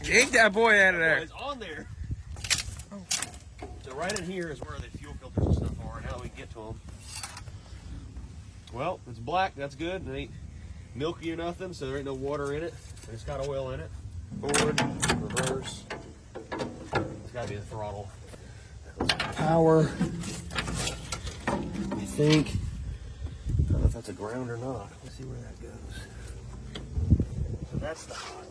Yank that boy out of there. It's on there. Oh. So right in here is where the fuel filters and stuff are. Now we can get to them. Well, it's black. That's good. It ain't milky or nothing, so there ain't no water in it. It's got oil in it. Forward, reverse. It's got to be the throttle. Power. I think. I don't know if that's a ground or not. Let's see where that goes. So that's the hot.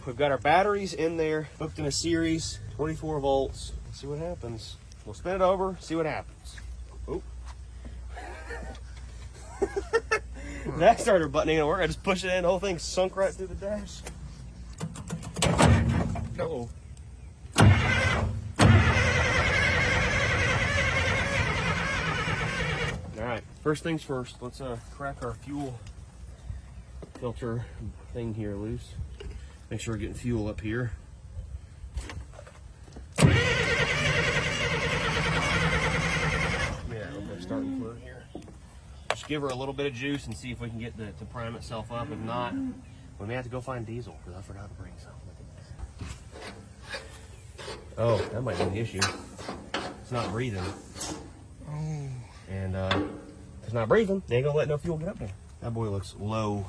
We've got our batteries in there, hooked in a series, 24 volts. Let's see what happens. We'll spin it over, see what happens. Oh. That starter button ain't gonna work. I just pushed it in, the whole thing sunk right through the dash. No. Alright, first things first, let's crack our fuel filter thing here loose. Make sure we're getting fuel up here. Yeah, a little bit of starting fluid here. Just give her a little bit of juice and see if we can get to prime itself up. If not, we may have to go find diesel because I forgot to bring some. Oh, that might be the issue. It's not breathing. Oh. And if it's not breathing, they ain't gonna let no fuel get up there. That boy looks low.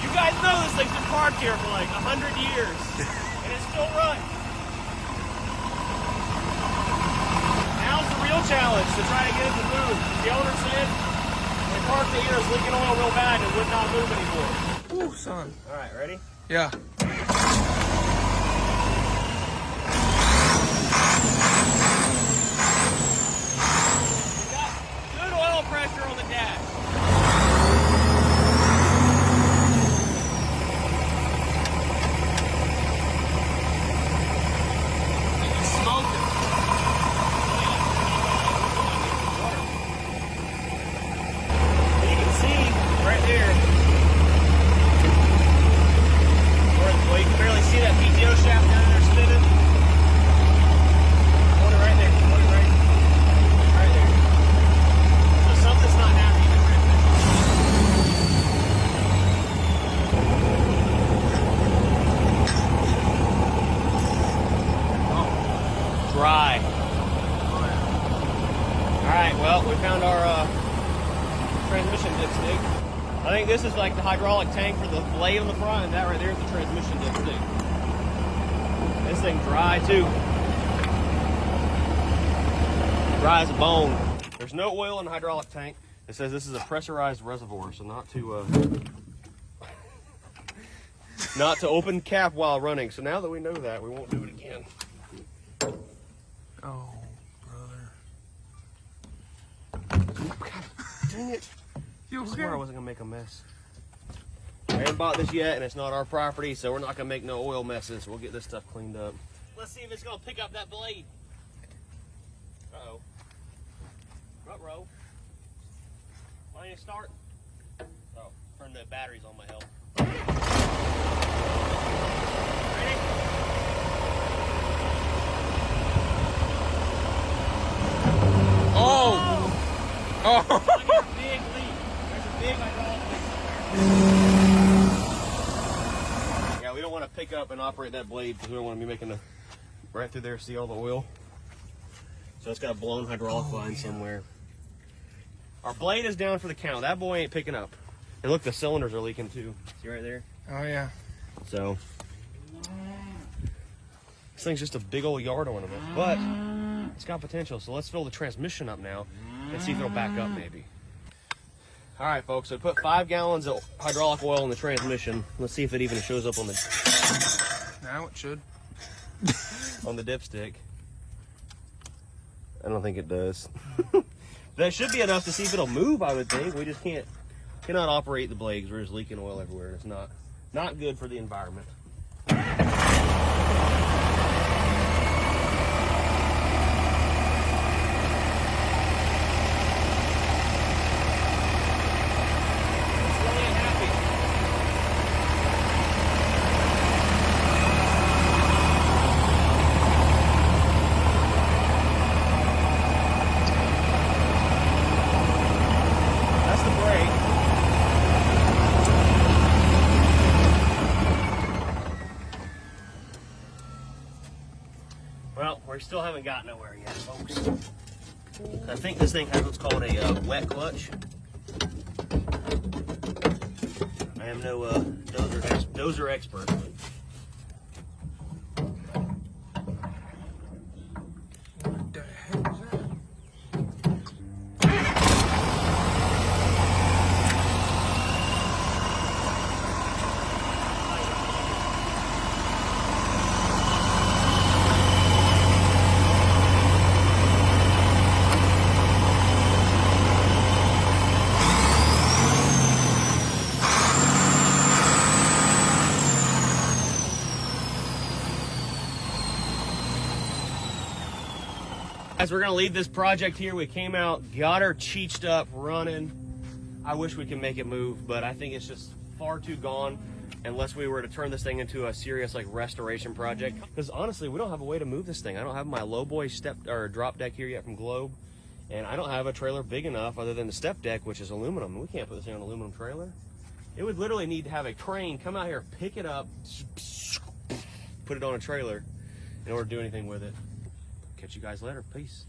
You guys know this thing's been parked here for like 100 years, and it still runs. Now's the real challenge to try to get it to move. The owner said they parked it here, it's leaking oil real bad, and it would not move anymore. Ooh, son. All right, ready? Yeah. Good oil pressure on the dash. Dry. Alright, well, we found our transmission dipstick. I think this is like the hydraulic tank for the blade on the front, and that right there is the transmission dipstick. This thing dry too. Dry as a bone. There's no oil in the hydraulic tank. It says this is a pressurized reservoir, so not to not to open cap while running. So now that we know that, we won't do it again. Oh, brother. God, dang it. You I okay? swear I wasn't gonna make a mess. I haven't bought this yet, and it's not our property, so we're not gonna make no oil messes. We'll get this stuff cleaned up. Let's see if it's gonna pick up that blade. Uh-oh. Ruh-roh. Why didn't it start? Oh, turn the batteries on my help. Ready? Oh! Oh! I got a big leak. There's a big hydraulic leak. Yeah, we don't want to pick up and operate that blade because we don't want to be making a right through there, see all the oil. So it's got a blown hydraulic line somewhere. Our blade is down for the count. That boy ain't picking up. And look, the cylinders are leaking too. See right there? Oh, yeah. So this thing's just a big old yard ornament, but it's got potential. So let's fill the transmission up now and see if it'll back up maybe. All right, folks, so put 5 gallons of hydraulic oil in the transmission. Let's see if it even shows up on the Now it should. on the dipstick. I don't think it does. That should be enough to see if it'll move, I would think. We just cannot operate the blades. We're just leaking oil everywhere. It's not good for the environment. We still haven't got nowhere yet, folks. I think this thing has what's called a wet clutch. I am no dozer expert. But What the hell is that? Guys, we're gonna leave this project here. We came out, got her cheeched up, running. I wish we could make it move, but I think it's just far too gone unless we were to turn this thing into a serious like restoration project. Because honestly, we don't have a way to move this thing. I don't have my lowboy step or drop deck here yet from Globe, and I don't have a trailer big enough other than the step deck, which is aluminum. We can't put this thing on an aluminum trailer. It would literally need to have a crane come out here, pick it up, put it on a trailer in order to do anything with it. Catch you guys later. Peace.